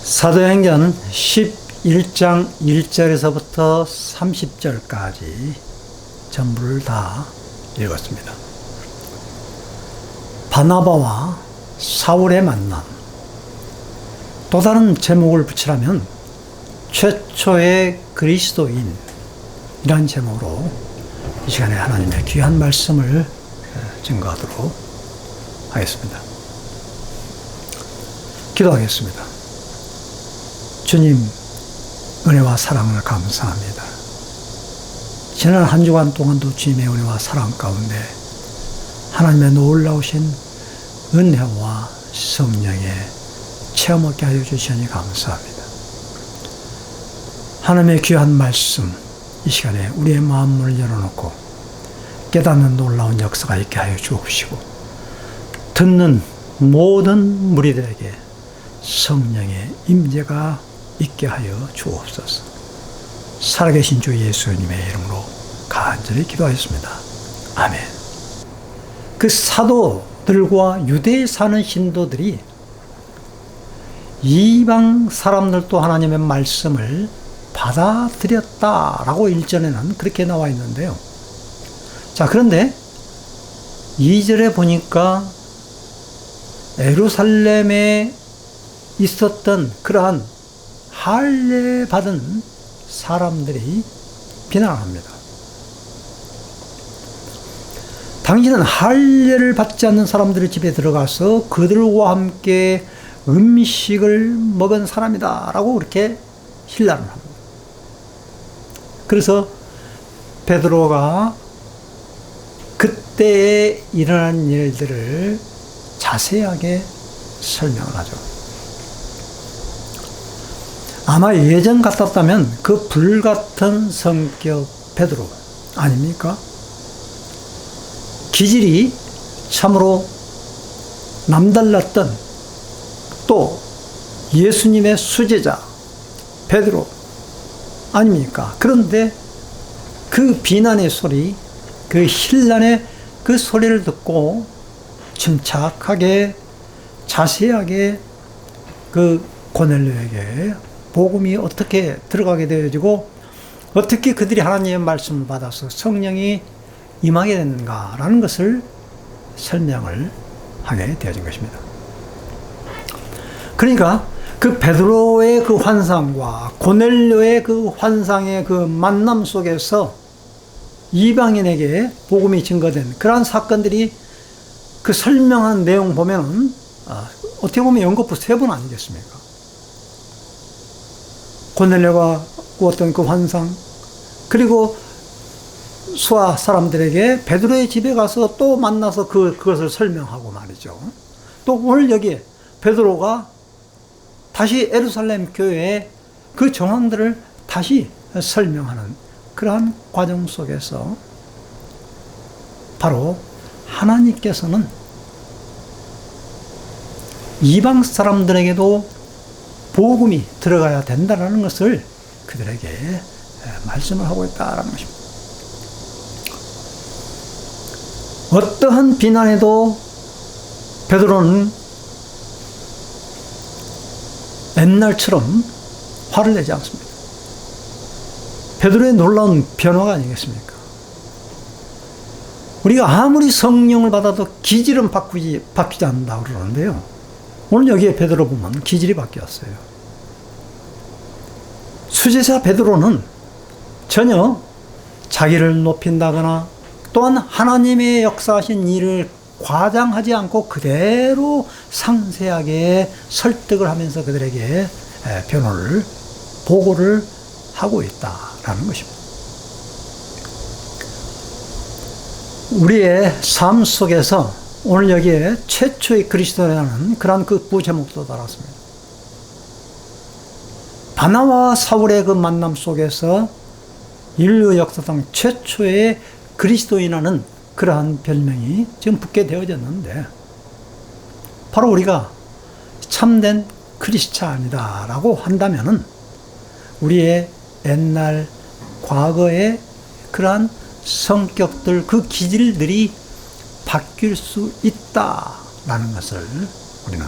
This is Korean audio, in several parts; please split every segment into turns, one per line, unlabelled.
사도행전 11장 1절에서부터 30절까지 전부를 다 읽었습니다. 바나바와 사울의 만남, 또 다른 제목을 붙이라면 최초의 그리스도인이란 제목으로 이 시간에 하나님의 귀한 말씀을 증거하도록 하겠습니다. 기도하겠습니다. 주님, 은혜와 사랑을 감사합니다. 지난 한 주간 동안도 주님의 은혜와 사랑 가운데 하나님의 놀라우신 은혜와 성령의 체험하게 하여 주시니 감사합니다. 하나님의 귀한 말씀, 이 시간에 우리의 마음을 열어놓고 깨닫는 놀라운 역사가 있게 하여 주옵시고, 듣는 모든 무리들에게 성령의 임재가 있게 하여 주옵소서. 살아계신 주 예수님의 이름으로 간절히 기도하였습니다. 아멘. 그 사도들과 유대에 사는 신도들이 이방 사람들도 하나님의 말씀을 받아들였다라고 1절에는 그렇게 나와 있는데요. 자, 그런데 2절에 보니까 예루살렘에 있었던 그러한 할례 받은 사람들이 비난합니다. 당신은 할례를 받지 않는 사람들의 집에 들어가서 그들과 함께 음식을 먹은 사람이다 라고 그렇게 힐난을 합니다. 그래서 베드로가 그때에 일어난 일들을 자세하게 설명을 하죠. 아마 예전 같았다면 그 불같은 성격 베드로 아닙니까? 기질이 참으로 남달랐던 또 예수님의 수제자 베드로 아닙니까? 그런데 그 비난의 소리, 그 힐난의 그 소리를 듣고 침착하게 자세하게 그 고넬료에게 복음이 어떻게 들어가게 되어지고 어떻게 그들이 하나님의 말씀을 받아서 성령이 임하게 되는가라는 것을 설명을 하게 되어진 것입니다. 그러니까 그 베드로의 그 환상과 고넬료의 그 환상의 그 만남 속에서 이방인에게 복음이 증거된 그러한 사건들이 그 설명한 내용 보면은 어떻게 보면 연거푸 3번 아니겠습니까? 고넬료가 꾸었던 그 환상, 그리고 수아 사람들에게 베드로의 집에 가서 또 만나서 그것을 설명하고 말이죠. 또 오늘 여기에 베드로가 다시 예루살렘 교회의 그 정황들을 다시 설명하는 그러한 과정 속에서 바로 하나님께서는 이방 사람들에게도 복음이 들어가야 된다는 것을 그들에게 말씀을 하고 있다는 것입니다. 어떠한 비난에도 베드로는 옛날처럼 화를 내지 않습니다. 베드로의 놀라운 변화가 아니겠습니까? 우리가 아무리 성령을 받아도 기질은 바뀌지 않는다고 그러는데요. 오늘 여기에 베드로 보면 기질이 바뀌었어요. 수제자 베드로는 전혀 자기를 높인다거나 또한 하나님의 역사하신 일을 과장하지 않고 그대로 상세하게 설득을 하면서 그들에게 변호를, 보고를 하고 있다라는 것입니다. 우리의 삶 속에서 오늘 여기에 최초의 그리스도라는 그런 그 부제목도 달았습니다. 바나바와 사울의 그 만남 속에서 인류 역사상 최초의 그리스도인이라는 그러한 별명이 지금 붙게 되어졌는데, 바로 우리가 참된 크리스찬이다라고 한다면은 우리의 옛날 과거의 그러한 성격들, 그 기질들이 바뀔 수 있다라는 것을 우리는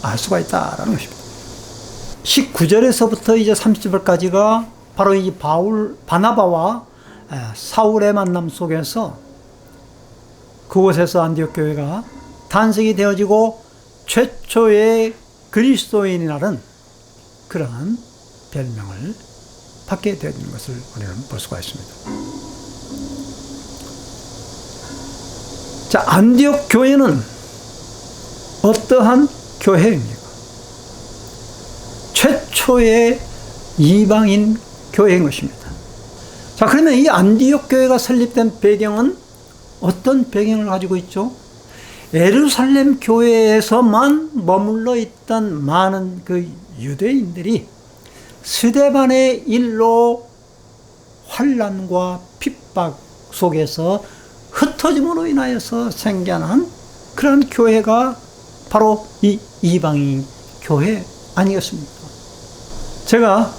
알 수가 있다라는 것입니다. 19절에서부터 이제 30절까지가 바로 이 바나바와 사울의 만남 속에서 그곳에서 안디옥 교회가 탄생이 되어지고 최초의 그리스도인이라는 그러한 별명을 받게 되는 것을 우리는 볼 수가 있습니다. 자, 안디옥 교회는 어떠한 교회입니까? 최초의 이방인 교회인 것입니다. 자, 그러면 이 안디옥 교회가 설립된 배경은 어떤 배경을 가지고 있죠? 예루살렘 교회에서만 머물러 있던 많은 그 유대인들이 스데반의 일로 환난과 핍박 속에서 흩어짐으로 인하여서 생겨난 그런 교회가 바로 이 이방인 교회 아니겠습니까? 제가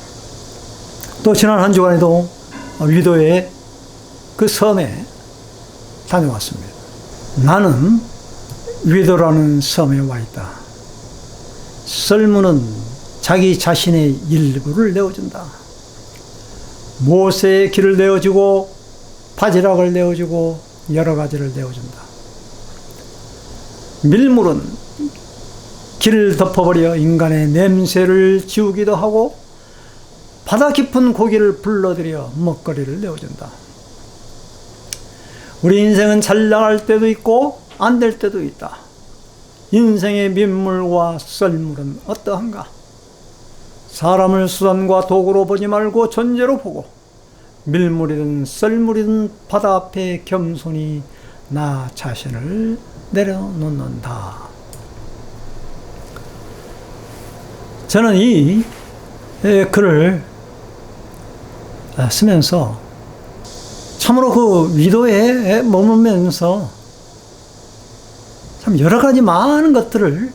또 지난 한 주간에도 위도의 그 섬에 다녀왔습니다. 나는 위도라는 섬에 와 있다. 썰무는 자기 자신의 일부를 내어준다. 모세의 길을 내어주고 바지락을 내어주고 여러 가지를 내어준다. 밀물은 길을 덮어버려 인간의 냄새를 지우기도 하고 바다 깊은 고기를 불러들여 먹거리를 내어준다. 우리 인생은 잘 나갈 때도 있고 안 될 때도 있다. 인생의 민물과 썰물은 어떠한가? 사람을 수단과 도구로 보지 말고 존재로 보고 밀물이든 썰물이든 바다 앞에 겸손히 나 자신을 내려놓는다. 저는 이 글을 쓰면서 참으로 그 위도에 머물면서 참 여러 가지 많은 것들을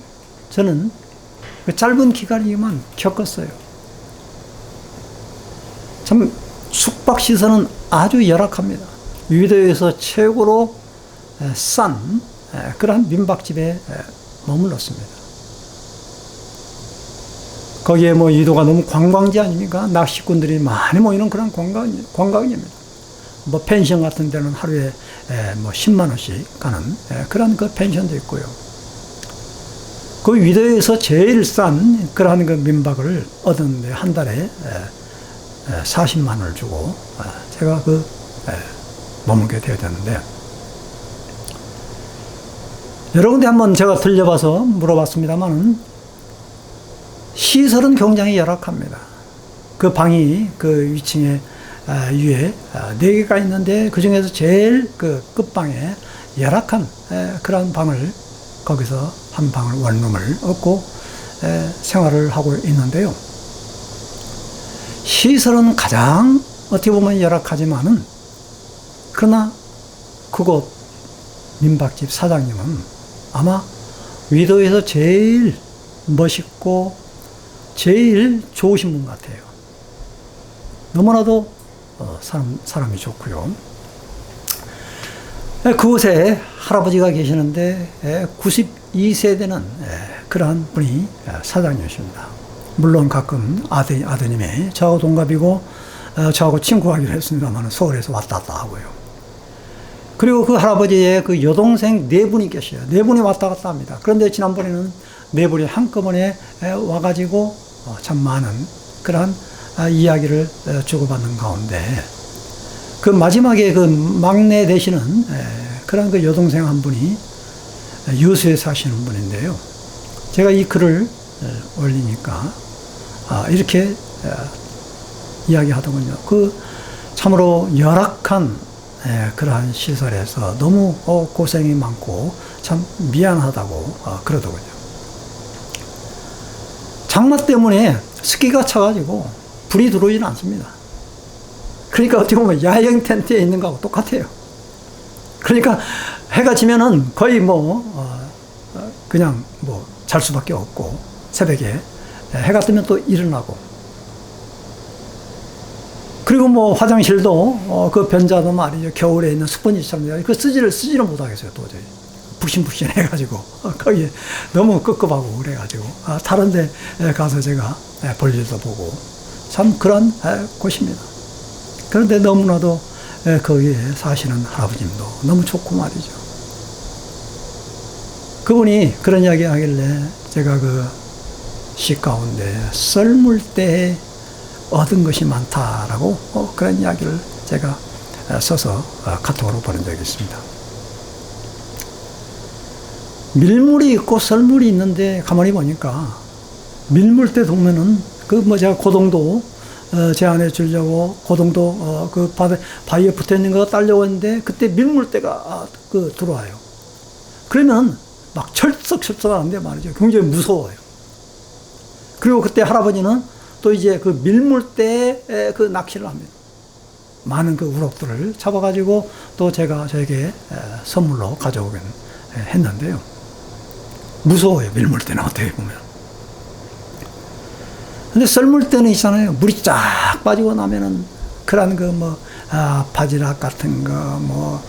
저는 그 짧은 기간이지만 겪었어요. 참 숙박시설은 아주 열악합니다. 위도에서 최고로 싼 그러한 민박집에 머물렀습니다. 거기에 뭐 위도가 너무 관광지 아닙니까? 낚시꾼들이 많이 모이는 그런 관광지입니다. 뭐 펜션 같은 데는 하루에 뭐 10만 원씩 가는 그런 그 펜션도 있고요. 그 위도에서 제일 싼 그러한 그 민박을 얻었는데 한 달에 40만 원을 주고 제가 머물게 되었는데, 여러 군데 한번 제가 들려봐서 물어봤습니다만은 시설은 굉장히 열악합니다. 그 방이 그 위층에 위에 4개가 있는데 그 중에서 제일 그 끝방에 열악한 그런 방을 거기서 한 방을 원룸을 얻고 생활을 하고 있는데요. 시설은 가장 어떻게 보면 열악하지만은 그러나 그곳 민박집 사장님은 아마 위도에서 제일 멋있고 제일 좋으신 분 같아요. 너무나도 사람이 좋고요. 그곳에 할아버지가 계시는데 92세 되는 그러한 분이 사장님이십니다. 물론 가끔 아드님이 저하고 동갑이고 저하고 친구하기로 했습니다만 서울에서 왔다 갔다 하고요. 그리고 그 할아버지의 그 여동생 4분이 계셔요. 4분이 왔다 갔다 합니다. 그런데 지난번에는 4분이 한꺼번에 와가지고 참 많은 그러한 이야기를 주고받는 가운데 그 마지막에 그 막내 되시는 그런 그 여동생 한 분이 여수에 사시는 분인데요. 제가 이 글을 올리니까 이렇게 이야기하더군요. 그 참으로 열악한 그러한 시설에서 너무 고생이 많고 참 미안하다고 그러더군요. 장마 때문에 습기가 차가지고 불이 들어오지는 않습니다. 그러니까 어떻게 보면 야영 텐트에 있는 거하고 똑같아요. 그러니까 해가 지면은 거의 그냥 잘 수밖에 없고 새벽에 해가 뜨면 또 일어나고, 그리고 화장실도 그 변자도 말이죠. 겨울에 있는 스펀지처럼 그 쓰지를 못하겠어요. 도저히 푹신푹신해가지고 거기에 너무 끄급하고 그래가지고 다른 데 가서 제가 볼일도 보고 참 그런 곳입니다. 그런데 너무나도 거기에 사시는 할아버님도 너무 좋고 말이죠. 그분이 그런 이야기 하길래 제가 그 시 가운데 썰물 때에 얻은 것이 많다라고 그런 이야기를 제가 써서 카톡으로 보낸 적이 있습니다. 밀물이 있고 썰물이 있는데 가만히 보니까 밀물대 동면은 제가 고동도 제안해 주려고 고동도 그 바위에 붙어 있는 거 따려고 했는데 그때 밀물대가 들어와요. 그러면 막 철썩철썩하는데 말이죠. 굉장히 무서워요. 그리고 그때 할아버지는 또 이제 그 밀물대에 그 낚시를 합니다. 많은 그 우럭들을 잡아가지고 또 제가 저에게 선물로 가져오긴 했는데요. 무서워요, 밀물대는 어떻게 보면. 근데 썰물대는 있잖아요. 물이 쫙 빠지고 나면은 그런 바지락 같은 거,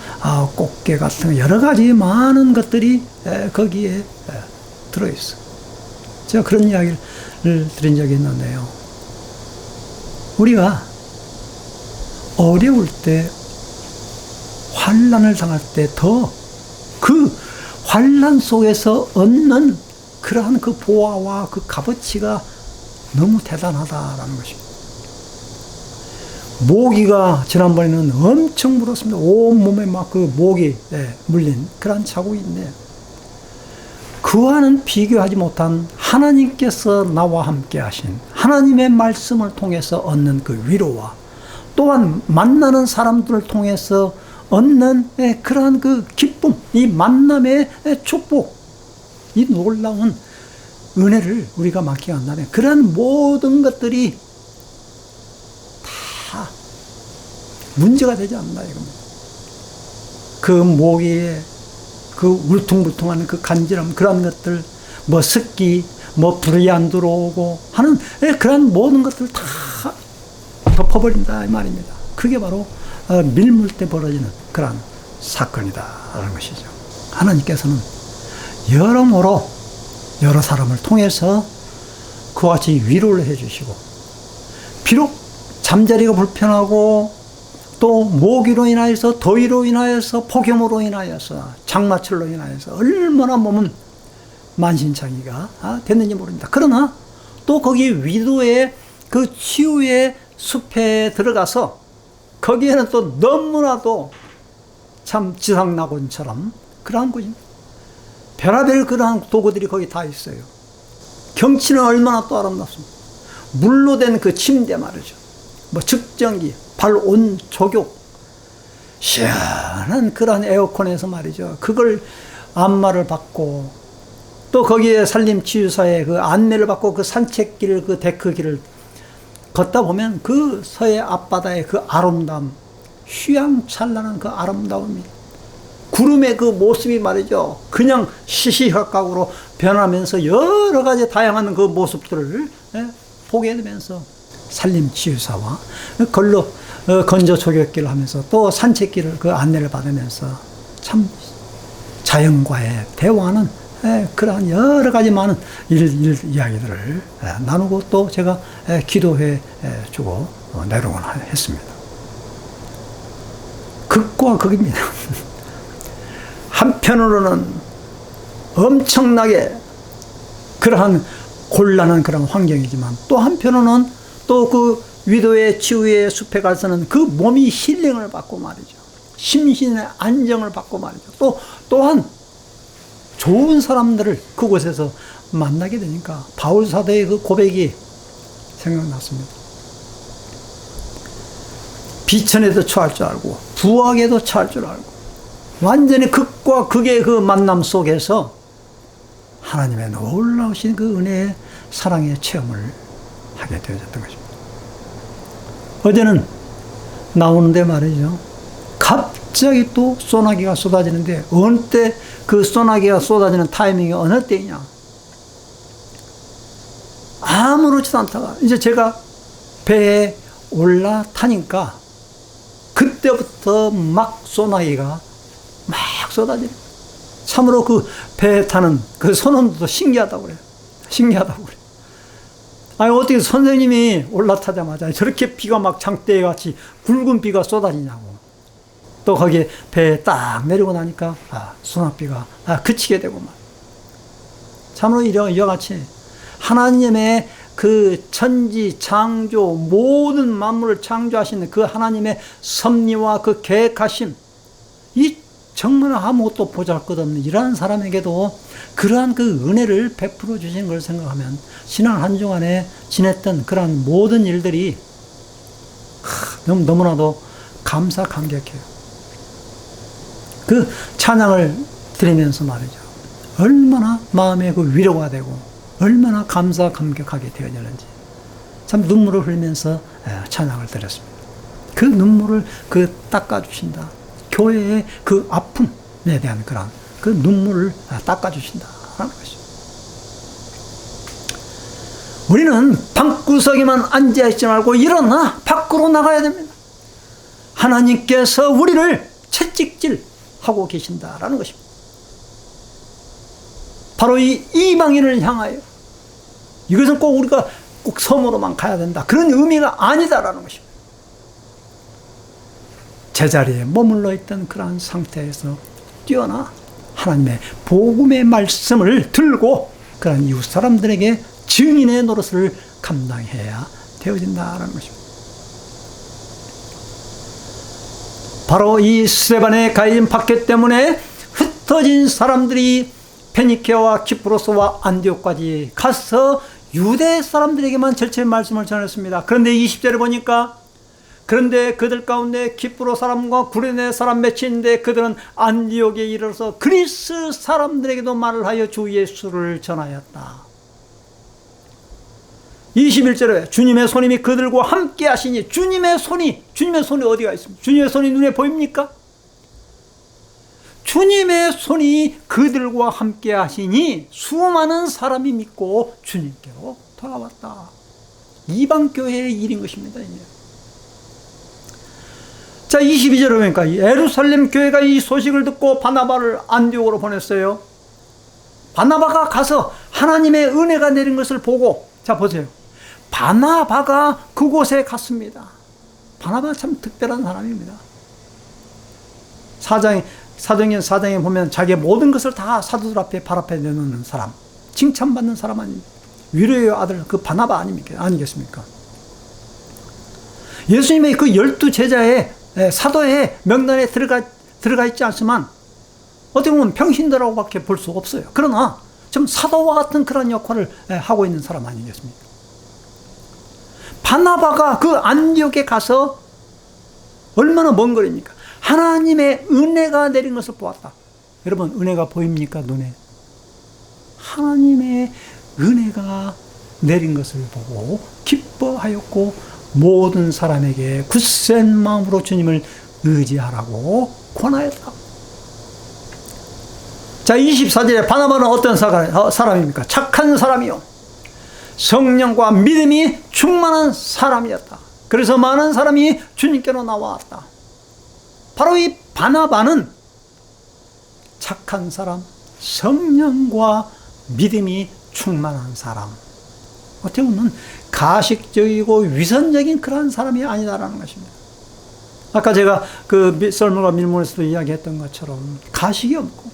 꽃게 같은 거, 여러 가지 많은 것들이 거기에 들어있어요. 제가 그런 이야기를 드린 적이 있는데요. 우리가 어려울 때, 환난을 당할 때 더 그 환난 속에서 얻는 그러한 그 보화와 그 값어치가 너무 대단하다라는 것입니다. 모기가 지난번에는 엄청 물었습니다. 온몸에 막 그 모기 물린 그런 자국인데 그와는 비교하지 못한 하나님께서 나와 함께 하신 하나님의 말씀을 통해서 얻는 그 위로와 또한 만나는 사람들을 통해서 얻는 그러한 그 기쁨, 이 만남의 축복, 이 놀라운 은혜를 우리가 맡게 한다면 그러한 모든 것들이 다 문제가 되지 않나 이겁니다. 그 모기의 그 울퉁불퉁하는 그 간지럼, 그런 것들, 습기, 불이 안 들어오고 하는 그런 모든 것들을 다 덮어버린다 이 말입니다. 그게 바로 밀물 때 벌어지는 그런 사건이다라는 것이죠. 하나님께서는 여러모로 여러 사람을 통해서 그와 같이 위로를 해주시고, 비록 잠자리가 불편하고 또 모기로 인하여서, 더위로 인하여서, 폭염으로 인하여서, 장마철로 인하여서 얼마나 몸은 만신창이가 됐는지 모릅니다. 그러나 또 거기 위도의 그 치유의 숲에 들어가서 거기에는 또 너무나도 참 지상낙원처럼 그러한 곳입니다. 별하별 그러한 도구들이 거기 다 있어요. 경치는 얼마나 또 아름답습니다. 물로 된 그 침대 말이죠. 측정기, 발온 조격, 시원한 그런 에어컨에서 말이죠. 그걸 안마를 받고 또 거기에 산림치유사의 그 안내를 받고 그 산책길, 그 데크길을 걷다 보면 그 서해 앞바다의 그 아름다움, 휘황찬란한 그 아름다움이, 구름의 그 모습이 말이죠. 그냥 시시각각으로 변하면서 여러 가지 다양한 그 모습들을 보게 되면서 산림치유사와 걸로 건조 조격길을 하면서 또 산책길을 그 안내를 받으면서 참 자연과의 대화하는 그러한 여러 가지 많은 이야기들을 나누고 또 제가 기도해 주고 내려오곤 했습니다. 극과 극입니다. 한편으로는 엄청나게 그러한 곤란한 그런 환경이지만 또 한편으로는 또 그 위도의 치유의 숲에 가서는 그 몸이 힐링을 받고 말이죠. 심신의 안정을 받고 말이죠. 또한 좋은 사람들을 그곳에서 만나게 되니까 바울 사도의 그 고백이 생각났습니다. 비천에도 처할 줄 알고 부학에도 처할 줄 알고 완전히 극과 극의 그 만남 속에서 하나님의 놀라우신 그 은혜의 사랑의 체험을 하게 되어졌던 것입니다. 어제는 나오는데 말이죠. 갑자기 또 소나기가 쏟아지는데 어느 때 그 소나기가 쏟아지는 타이밍이 어느 때이냐. 아무렇지도 않다가 이제 제가 배에 올라타니까 그때부터 막 소나기가 막 쏟아지는. 참으로 그 배에 타는 그 선원도 신기하다고 그래요. 신기하다고 그래요. 아니, 어떻게 선생님이 올라타자마자 저렇게 비가 막 장대에 같이 굵은 비가 쏟아지냐고. 또 거기에 배에 딱 내리고 나니까, 소낙비가 그치게 되고 막. 참으로 이와 같이 하나님의 그 천지 창조 모든 만물을 창조하시는 그 하나님의 섭리와 그 계획하심, 이 정말 아무것도 보잘것없는 이러한 사람에게도 그러한 그 은혜를 베풀어 주신 걸 생각하면 지난 한 주간에 지냈던 그러한 모든 일들이 너무나도 감사 감격해요. 그 찬양을 드리면서 말이죠. 얼마나 마음에 그 위로가 되고 얼마나 감사 감격하게 되어지는지 참 눈물을 흘리면서 찬양을 드렸습니다. 그 눈물을 닦아주신다. 교회의 그 아픔에 대한 그런 그 눈물을 닦아주신다라는 것이죠. 우리는 방구석에만 앉아있지 말고 일어나 밖으로 나가야 됩니다. 하나님께서 우리를 채찍질하고 계신다라는 것입니다. 바로 이 이방인을 향하여 이것은 꼭 우리가 꼭 섬으로만 가야 된다. 그런 의미가 아니다라는 것입니다. 제자리에 머물러 있던 그러한 상태에서 뛰어나 하나님의 복음의 말씀을 들고 그러한 이웃 사람들에게 증인의 노릇을 감당해야 되어진다라는 것입니다. 바로 이 스데반의 가해진 박해 때문에 흩어진 사람들이 페니케와 키프로스와 안디옥까지 가서 유대 사람들에게만 절체의 말씀을 전했습니다. 그런데 20절에 보니까 그런데 그들 가운데 키프로 사람과 구레네 사람 몇이 있는데 그들은 안디옥에 이르러서 그리스 사람들에게도 말을 하여 주 예수를 전하였다. 21절에 주님의 손이 그들과 함께 하시니 주님의 손이 어디가 있습니까? 주님의 손이 눈에 보입니까? 주님의 손이 그들과 함께 하시니 수많은 사람이 믿고 주님께로 돌아왔다. 이방교회의 일인 것입니다. 자, 22절에 보니까 예루살렘 교회가 이 소식을 듣고 바나바를 안디옥으로 보냈어요. 바나바가 가서 하나님의 은혜가 내린 것을 보고, 자 보세요. 바나바가 그곳에 갔습니다. 바나바 참 특별한 사람입니다. 사도행전 4장에 보면 자기의 모든 것을 다 사도들 앞에 발 앞에 내놓는 사람, 칭찬받는 사람 아닙니까? 위로의 아들 그 바나바 아니겠습니까? 예수님의 그 12제자의 사도의 명단에 들어가 있지 않지만 어떻게 보면 평신도라고밖에 볼 수 없어요. 그러나 좀 사도와 같은 그런 역할을 하고 있는 사람 아니겠습니까? 바나바가 그 안디옥에 가서 얼마나 먼 거리입니까? 하나님의 은혜가 내린 것을 보았다. 여러분, 은혜가 보입니까? 눈에. 하나님의 은혜가 내린 것을 보고 기뻐하였고 모든 사람에게 굳센 마음으로 주님을 의지하라고 권하였다. 자, 24절에 바나바는 어떤 사람입니까? 착한 사람이요. 성령과 믿음이 충만한 사람이었다. 그래서 많은 사람이 주님께로 나왔다. 바로 이 바나바는 착한 사람, 성령과 믿음이 충만한 사람. 어떻게 보면 가식적이고 위선적인 그러한 사람이 아니다라는 것입니다. 아까 제가 그 썰물과 밀물에서도 이야기했던 것처럼 가식이 없고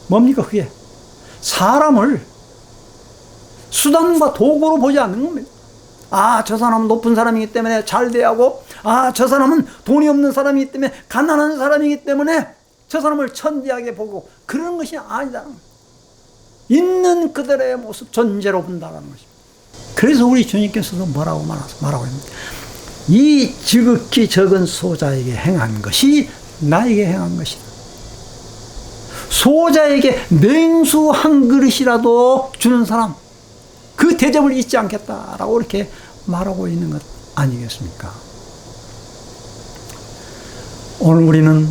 뭡니까 그게? 사람을 수단과 도구로 보지 않는 겁니다. 저 사람은 높은 사람이기 때문에 잘 대하고, 저 사람은 돈이 없는 사람이기 때문에 가난한 사람이기 때문에 저 사람을 천대하게 보고 그런 것이 아니다라는 겁니다. 있는 그들의 모습 전제로 본다라는 것입니다. 그래서 우리 주님께서도 뭐라고 말하고 있습니까? 이 지극히 적은 소자에게 행한 것이 나에게 행한 것이다. 소자에게 냉수 한 그릇이라도 주는 사람, 그 대접을 잊지 않겠다라고 이렇게 말하고 있는 것 아니겠습니까? 오늘 우리는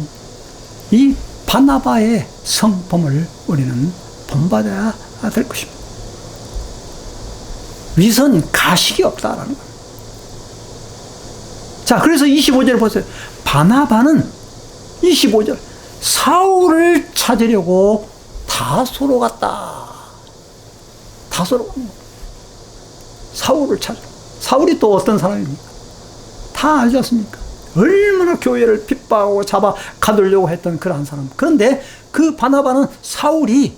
이 바나바의 성품을 우리는 본받아야 될 것입니다. 위선, 가식이 없다라는 거예요. 자, 그래서 25절 보세요. 바나바는 25절 사울을 찾으려고 다소로 갔다. 다소로 사울을 찾으러. 사울이 또 어떤 사람입니까? 다 알지 않습니까? 얼마나 교회를 핍박하고 잡아 가두려고 했던 그러한 사람. 그런데 그 바나바는 사울이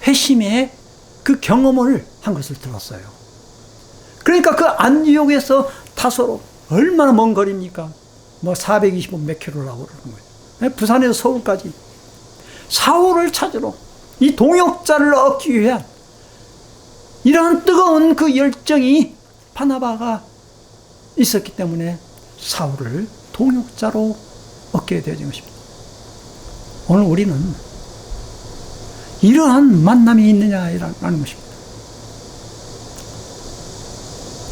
회심의 그 경험을 한 것을 들었어요. 그러니까 그 안디옥에서 다소로 얼마나 먼 거리입니까? 뭐 425 몇 킬로라고 그러는 거예요. 부산에서 서울까지 사울을 찾으러 이 동역자를 얻기 위한 이러한 뜨거운 그 열정이 바나바가 있었기 때문에 사울을 동역자로 얻게 되어진 것입니다. 오늘 우리는 이러한 만남이 있느냐라는 것입니다.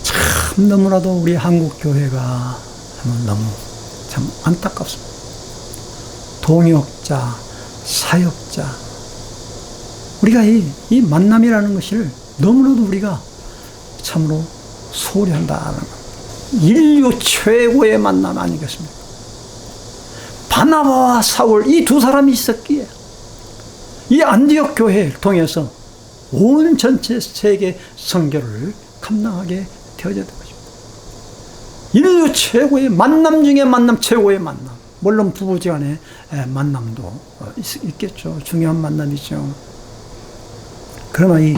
참 너무나도 우리 한국 교회가 너무 참 안타깝습니다. 동역자, 사역자, 우리가 이 만남이라는 것을 너무나도 우리가 참으로 소홀히 한다는 것. 인류 최고의 만남 아니겠습니까? 바나바와 사울 이 두 사람이 있었기에 이 안디옥 교회를 통해서 온 전체 세계 선교를 감당하게 되어졌던 것입니다. 인류 최고의 만남 중에 만남, 최고의 만남. 물론 부부지간의 만남도 있겠죠. 중요한 만남이죠. 그러나 이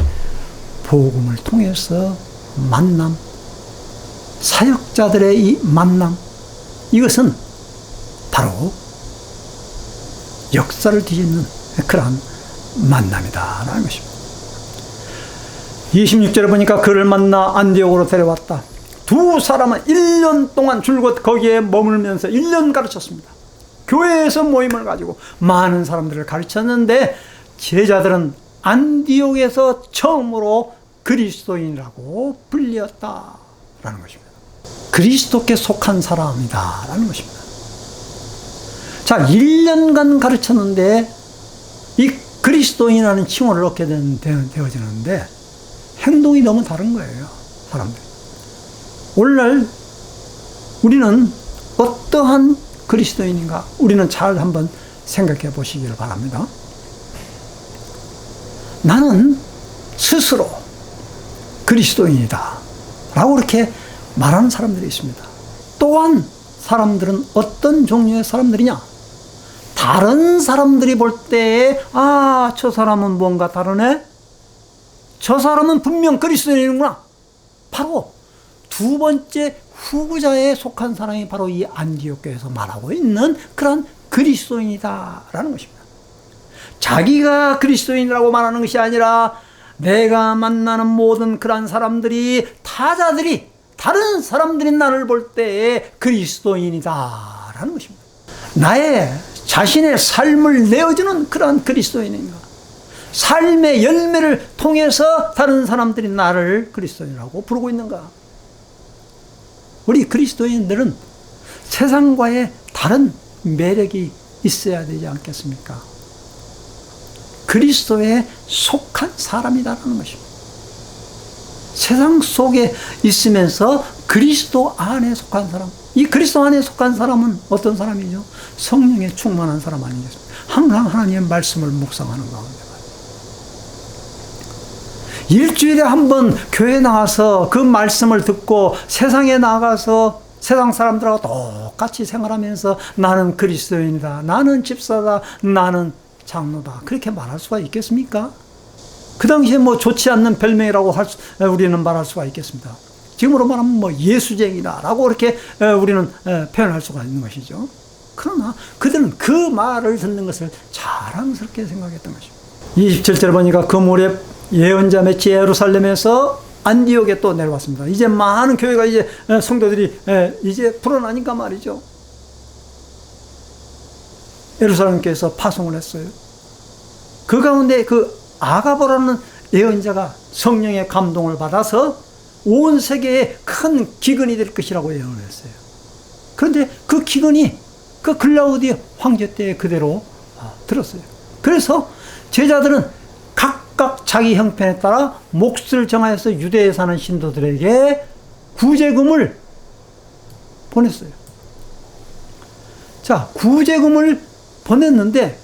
복음을 통해서 만남, 사역자들의 이 만남, 이것은 바로 역사를 뒤집는 그러한 만남이다라는 것입니다. 26절에 보니까 그를 만나 안디옥으로 데려왔다. 두 사람은 1년 동안 줄곧 거기에 머물면서 1년 가르쳤습니다. 교회에서 모임을 가지고 많은 사람들을 가르쳤는데 제자들은 안디옥에서 처음으로 그리스도인이라고 불렸다라는 것입니다. 그리스도께 속한 사람이다라는 것입니다. 자, 1년간 가르쳤는데 이 그리스도인이라는 칭호를 얻게 되어지는데 행동이 너무 다른 거예요, 사람들이. 오늘날 우리는 어떠한 그리스도인인가? 우리는 잘 한번 생각해 보시기를 바랍니다. 나는 스스로 그리스도인이다 라고 이렇게 말하는 사람들이 있습니다. 또한 사람들은 어떤 종류의 사람들이냐? 다른 사람들이 볼 때에 아, 저 사람은 뭔가 다르네? 저 사람은 분명 그리스도인이구나. 바로 두 번째 후구자에 속한 사람이 바로 이 안디옥 교회에서 말하고 있는 그런 그리스도인이다라는 것입니다. 자기가 그리스도인이라고 말하는 것이 아니라 내가 만나는 모든 그런 사람들이, 타자들이, 다른 사람들이 나를 볼 때에 그리스도인이다라는 것입니다. 나의 자신의 삶을 내어주는 그러한 그리스도인인가? 삶의 열매를 통해서 다른 사람들이 나를 그리스도인이라고 부르고 있는가? 우리 그리스도인들은 세상과의 다른 매력이 있어야 되지 않겠습니까? 그리스도에 속한 사람이라는 것입니다. 세상 속에 있으면서 그리스도 안에 속한 사람. 이 그리스도 안에 속한 사람은 어떤 사람이죠? 성령에 충만한 사람 아니겠습니까? 항상 하나님의 말씀을 묵상하는 가운데. 일주일에 한 번 교회 나가서 그 말씀을 듣고 세상에 나가서 세상 사람들하고 똑같이 생활하면서 나는 그리스도인이다, 나는 집사다, 나는 장로다, 그렇게 말할 수가 있겠습니까? 그 당시에 뭐 좋지 않는 별명이라고 우리는 말할 수가 있겠습니다. 지금으로 말하면 뭐 예수쟁이다라고 이렇게 우리는 표현할 수가 있는 것이죠. 그러나 그들은 그 말을 듣는 것을 자랑스럽게 생각했던 것입니다. 27절에 보니까 그 무렵 예언자 맺이 예루살렘에서 안디옥에 또 내려왔습니다. 이제 많은 교회가 이제 성도들이 이제 불어나니까 말이죠. 예루살렘 교회에서 파송을 했어요. 그 가운데 그 아가보라는 예언자가 성령의 감동을 받아서 온 세계에 큰 기근이 될 것이라고 예언을 했어요. 그런데 그 기근이 그 글라우디오 황제 때에 그대로 들었어요. 그래서 제자들은 각각 자기 형편에 따라 몫을 정하여서 유대에 사는 신도들에게 구제금을 보냈어요. 자, 구제금을 보냈는데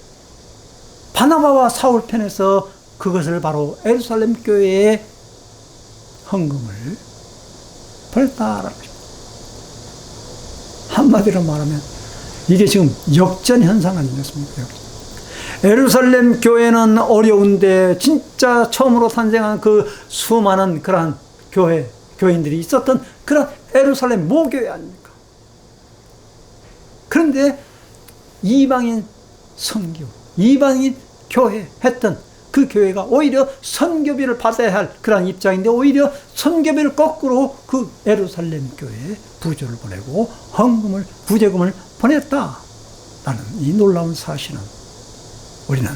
바나바와 사울 편에서 그것을 바로 예루살렘 교회에 헌금을 보냈다라는 것입니다. 한마디로 말하면 이게 지금 역전 현상 아니겠습니까? 예루살렘 교회는 어려운데 진짜 처음으로 탄생한 그 수많은 그러한 교인들이 있었던 그런 예루살렘 모교회 아닙니까? 그런데 이방인 선교, 이방인 교회 했던 그 교회가 오히려 선교비를 받아야 할 그런 입장인데 오히려 선교비를 거꾸로 그 예루살렘 교회에 부조를 보내고 헌금을, 부재금을 보냈다라는 이 놀라운 사실은 우리는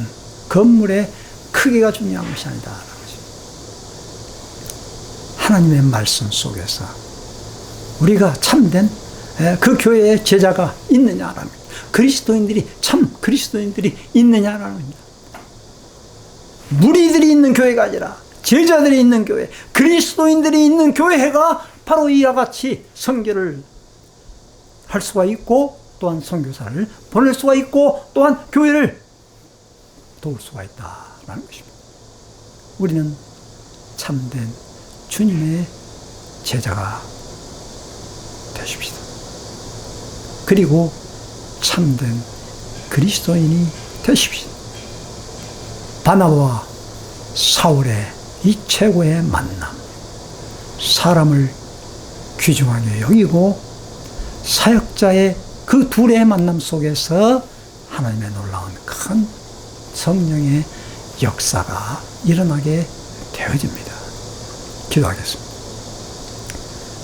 건물의 크기가 중요한 것이 아니다라는 것입니다. 하나님의 말씀 속에서 우리가 참된 그 교회의 제자가 있느냐라는 겁니다. 그리스도인들이 참 그리스도인들이 있느냐라는 겁니다. 무리들이 있는 교회가 아니라 제자들이 있는 교회, 그리스도인들이 있는 교회가 바로 이와 같이 선교를 할 수가 있고 또한 선교사를 보낼 수가 있고 또한 교회를 도울 수가 있다라는 것입니다. 우리는 참된 주님의 제자가 되십시다. 그리고 참된 그리스도인이 되십시다. 바나바와 사울의 이 최고의 만남, 사람을 귀중하게 여기고 사역자의 그 둘의 만남 속에서 하나님의 놀라운 큰 성령의 역사가 일어나게 되어집니다. 기도하겠습니다.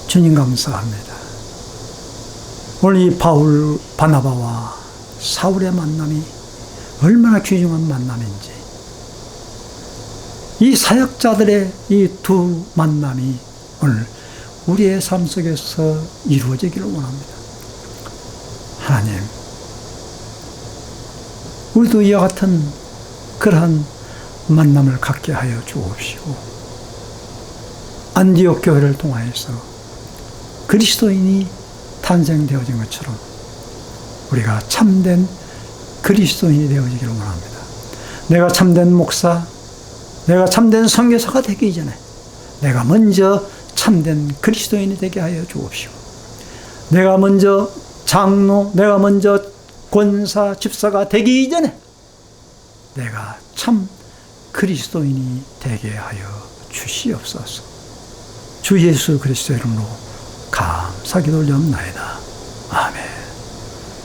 주님 감사합니다. 오늘 이 바나바와 사울의 만남이 얼마나 귀중한 만남인지, 이 사역자들의 이 두 만남이 오늘 우리의 삶 속에서 이루어지기를 원합니다. 하나님, 우리도 이와 같은 그러한 만남을 갖게 하여 주옵시고, 안디옥 교회를 통하여서 그리스도인이 탄생되어진 것처럼 우리가 참된 그리스도인이 되어지기를 원합니다. 내가 참된 목사, 내가 참된 선교사가 되기 전에 내가 먼저 참된 그리스도인이 되게 하여 주옵시고, 내가 먼저 장로, 내가 먼저 권사, 집사가 되기 이전에 내가 참 그리스도인이 되게 하여 주시옵소서. 주 예수 그리스도 이름으로 감사기도 올려옵나이다. 아멘.